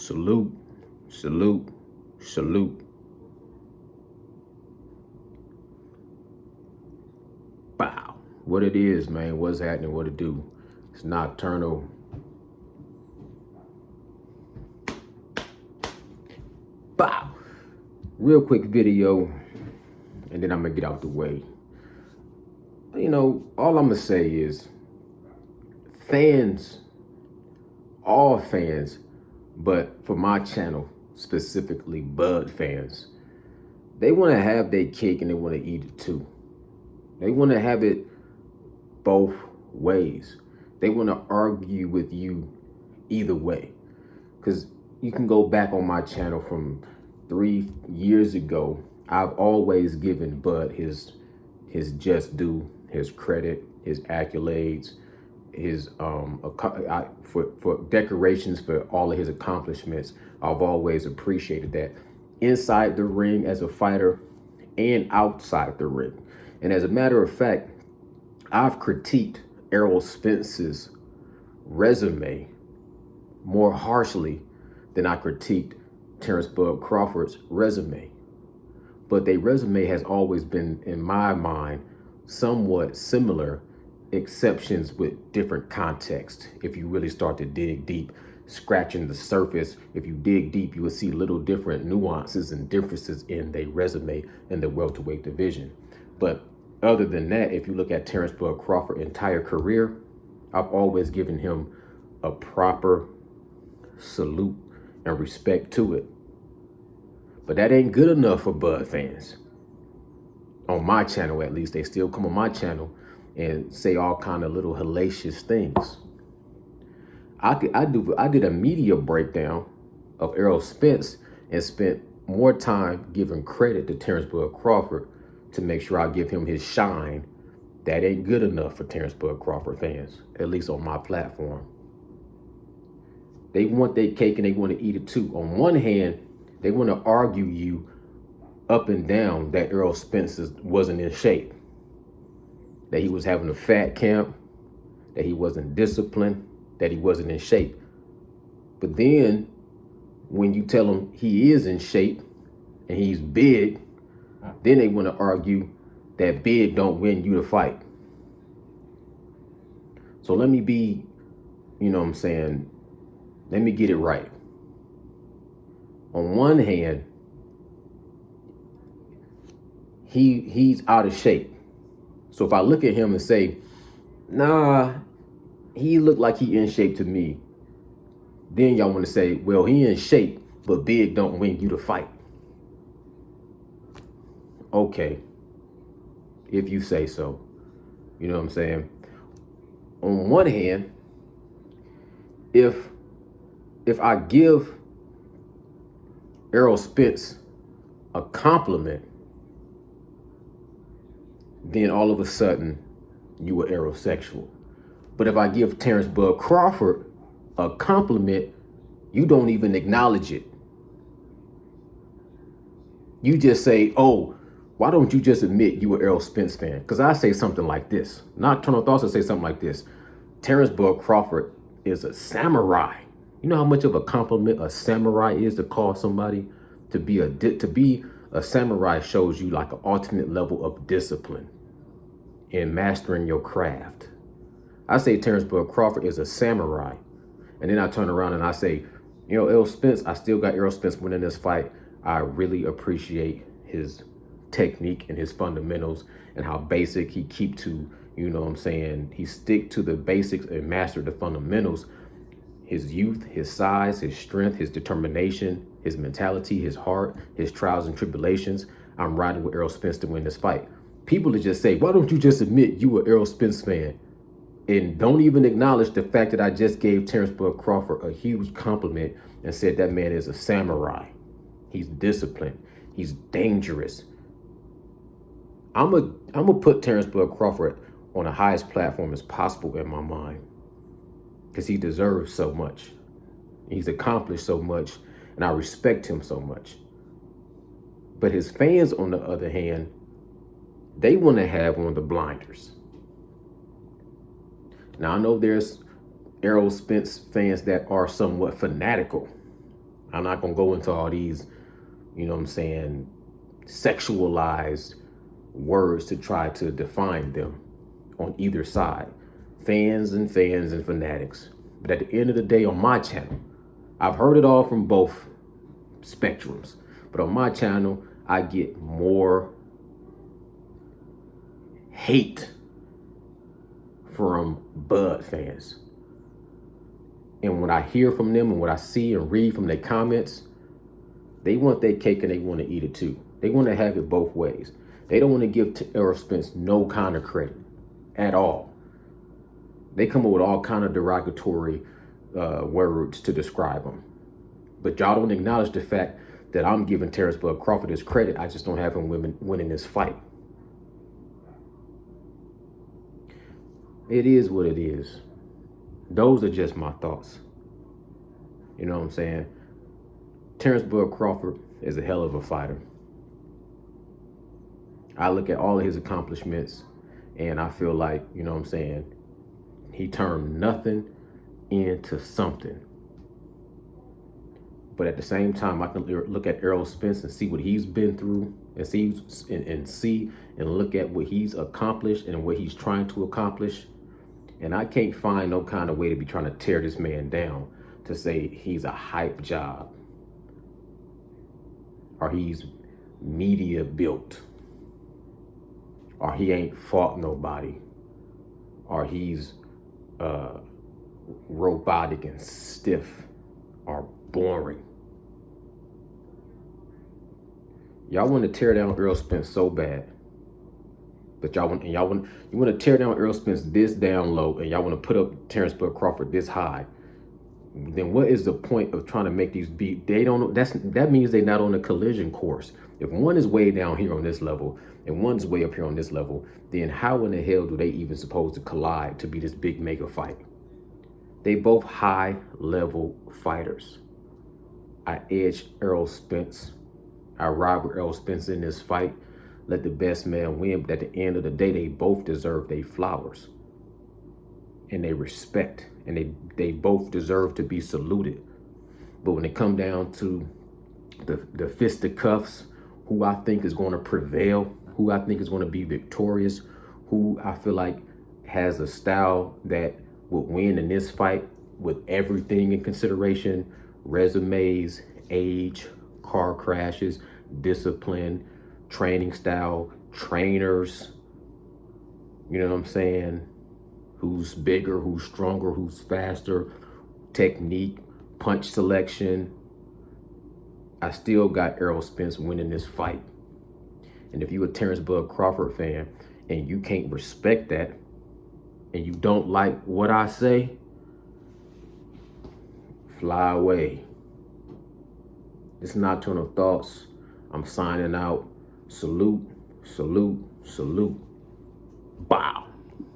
Salute, salute, salute. Wow. What it is, man. What's happening? What it do? It's nocturnal. Wow. Real quick video, and then I'm going to get out the way. You know, all I'm going to say is fans, all fans, but for my channel, specifically Bud fans, they want to have their cake and they want to eat it too. They want to have it both ways. They want to argue with you either way. Because you can go back on my channel from 3 years ago. I've always given Bud his just due, his credit, his accolades, his for decorations for all of his accomplishments. I've always appreciated that inside the ring as a fighter and outside the ring. And as a matter of fact, I've critiqued Errol Spence's resume more harshly than I critiqued Terrance Bud Crawford's resume. But their resume has always been, in my mind, somewhat similar, exceptions with different context. If you really start to dig deep, scratching the surface, if you dig deep, you will see little different nuances and differences in their resume in the welterweight division. But other than that, if you look at Terrance Bud Crawford's entire career, I've always given him a proper salute and respect to it. But that ain't good enough for Bud fans. On my channel, at least, they still come on my channel and say all kind of little hellacious things. I did a media breakdown of Errol Spence and spent more time giving credit to Terrance Bud Crawford to make sure I give him his shine. That ain't good enough for Terrance Bud Crawford fans, at least on my platform. They want their cake and they want to eat it too. On one hand, they want to argue you up and down that Errol Spence wasn't in shape, that he was having a fat camp, that he wasn't disciplined, that he wasn't in shape. But then when you tell him he is in shape and he's big, then they want to argue that big don't win you the fight. So let me be, you know what I'm saying, let me get it right. On one hand, he's out of shape. So if I look at him and say, nah, he looked like he in shape to me, then y'all want to say, well, he in shape, but big don't win you the fight. Okay, if you say so. You know what I'm saying? On one hand, if I give Errol Spence a compliment, then all of a sudden you are aerosexual. But if I give Terrance Bud Crawford a compliment, you don't even acknowledge it. You just say, oh, why don't you just admit you were Errol Spence fan? Because I say something like this. Nocturnal Thoughts, I say something like this. Terrance Bud Crawford is a samurai. You know how much of a compliment a samurai is to call somebody to be a samurai shows you like an ultimate level of discipline in mastering your craft. I say Terrance Bud Crawford is a samurai. And then I turn around and I say, you know, Errol Spence, I still got Errol Spence winning this fight. I really appreciate his technique and his fundamentals and how basic he keep to, you know what I'm saying? He stick to the basics and master the fundamentals. His youth, his size, his strength, his determination, his mentality, his heart, his trials and tribulations. I'm riding with Errol Spence to win this fight. People would just say, why don't you just admit you were Errol Spence fan? And don't even acknowledge the fact that I just gave Terrance Bud Crawford a huge compliment and said that man is a samurai. He's disciplined. He's dangerous. I'm a put Terrance Bud Crawford on the highest platform as possible in my mind, because he deserves so much. He's accomplished so much, and I respect him so much. But his fans, on the other hand, they want to have on the blinders. Now, I know there's Errol Spence fans that are somewhat fanatical. I'm not going to go into all these, you know what I'm saying, sexualized words to try to define them on either side. Fans and fanatics. But at the end of the day, on my channel, I've heard it all from both spectrums. But on my channel, I get more hate from Bud fans. And when I hear from them and what I see and read from their comments, they want their cake and they want to eat it too. They want to have it both ways. They don't want to give Errol Spence no kind of credit at all. They come up with all kind of derogatory words to describe him. But y'all don't acknowledge the fact that I'm giving Terrance Bud Crawford his credit. I just don't have him winning this fight. It is what it is. Those are just my thoughts. You know what I'm saying? Terrance Bud Crawford is a hell of a fighter. I look at all of his accomplishments and I feel like, you know what I'm saying, he turned nothing into something. But at the same time, I can look at Errol Spence and see what he's been through and see and look at what he's accomplished and what he's trying to accomplish. And I can't find no kind of way to be trying to tear this man down to say he's a hype job or he's media built or he ain't fought nobody or he's robotic and stiff or boring. Y'all want to tear down Errol Spence so bad, but you want to tear down Errol Spence this down low, and y'all want to put up Terrance Bud Crawford this high. Then what is the point of trying to make these beat? They don't. That means they're not on a collision course. If one is way down here on this level and one's way up here on this level, then how in the hell do they even supposed to collide to be this big mega fight? They both high level fighters. I edge Errol Spence. I ride with Errol Spence in this fight. Let the best man win. But at the end of the day, they both deserve their flowers and they respect, and they both deserve to be saluted. But when it come down to the fisticuffs, who I think is going to prevail, who I think is going to be victorious, who I feel like has a style that would win in this fight with everything in consideration, resumes, age, car crashes, discipline, training style, trainers, you know what I'm saying? Who's bigger, who's stronger, who's faster, technique, punch selection. I still got Errol Spence winning this fight. And if you a Terrance Bud Crawford fan and you can't respect that and you don't like what I say, fly away. It's Nocturnal Thoughts. I'm signing out. Salute, salute, salute. Bow.